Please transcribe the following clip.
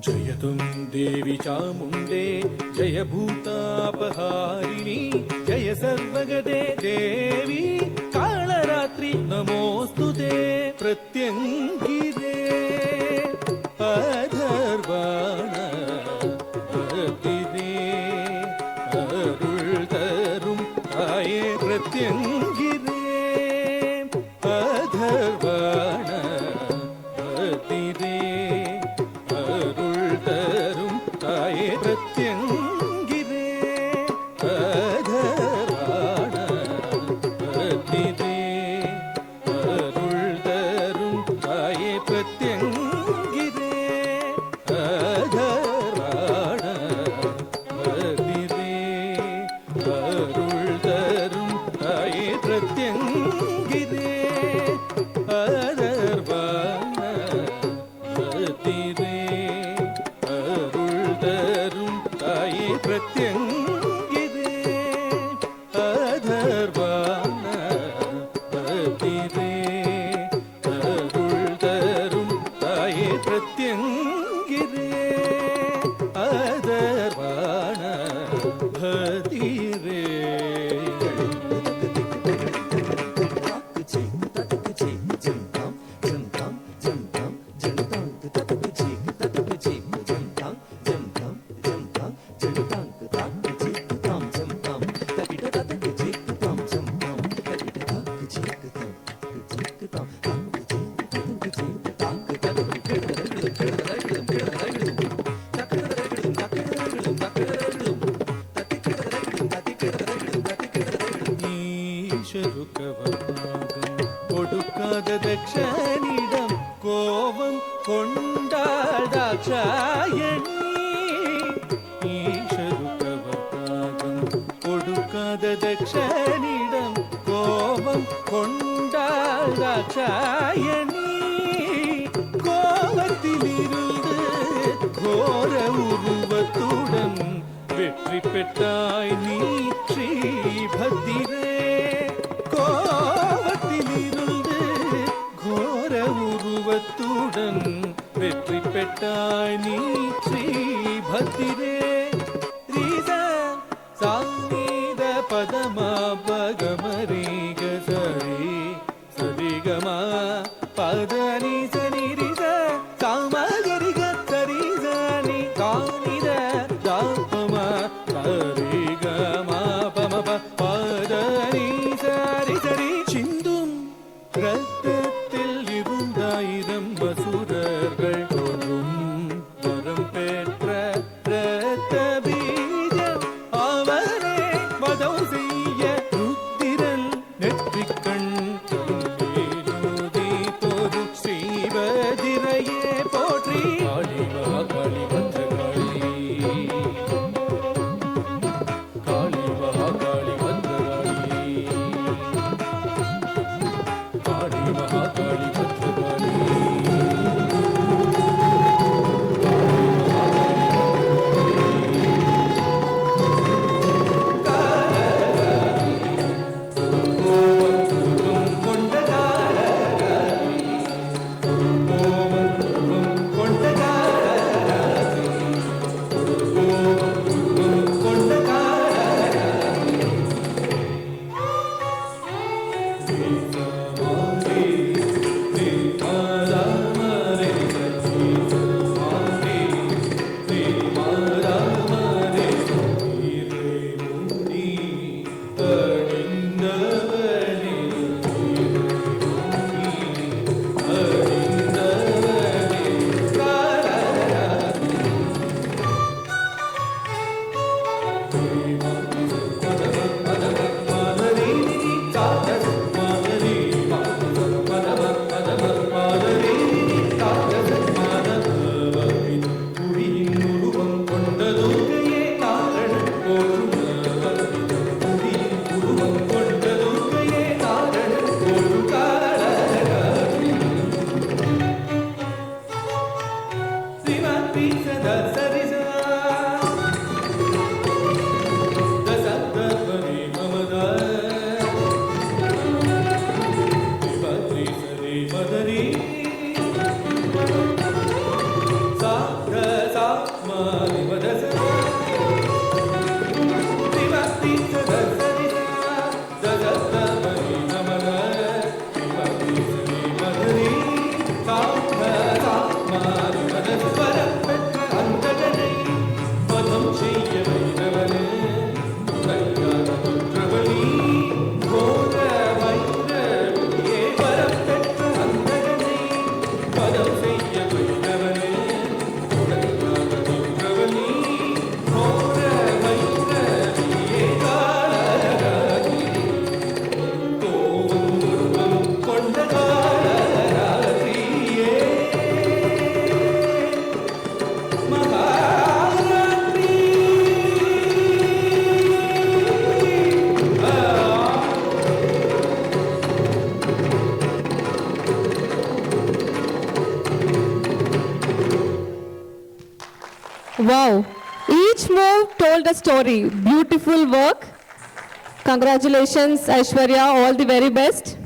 जयतुं देवी चामुण्डे जय भूतापहारिणी जय सर्वगदे देवी कालरात्रि नमोस्तुते प्रत्यङ्गिरे अधर्वाण भक्तिरे अरुள் தரும் தாயே प्रत्यङ्गिरे अधर्वाण भक्तिरे प्रत्यङ्गिरे अधर्वाण भक्तिरे अरुள் தரும் தாயே प्रत्यङ्गिरे अधर्वाण भक्तिरे अरुள் தரும் தாயே प्रत्यङ्गिरे अधर्वाण भक्तिरे प्रत्यङ्गिरे अधर्वाण भक्तिरे अरुள் தரும் தாயே प्रत्यङ्गिरे अधर्वाण भक्तिरे கொடுக்காத தட்சனிடம் கோபம் கொண்டாள் தாட்சாயணி ஈஸ்வருக்கவர்பாகம் கொடுக்காத தட்சனிடம் கோபம் கொண்டாள் தாட்சாயணி கோபத்திலிருந்து கோர உருவத்துடன் வெற்றி பெற்றாய் நீ ஸ்ரீபத்திரே கோபத்திலிருந்து கோர உருவத்துடன் வெற்றி பெற்றாய் நீ ஸ்ரீபத்திரே ரீச சாநீத பதமா பகமரீக சரி சரிகமா பதனி சனி ரிச சாமகரிக சரி சனி காணித தாபமா சரிகமா பமப பதனி சரி சரி சிந்தும் ரத்தத்தில் இருந்தாயிரம் வசுரர்கள் தோன்றும் வரம் பெற்ற ரத்த பீஜம் அவரே வதம் செய்ய ருத்திரன் நெற்றிக்கண் போது ஸ்ரீபதிரையே போற்றி காளி மகாகாளி பத்ரகாளி காளி மகாகாளி பத்ரகாளி காளி Mahakali Bhadrakali Wow. Each move told a story. Beautiful work. Congratulations, Aishwarya. All the very best.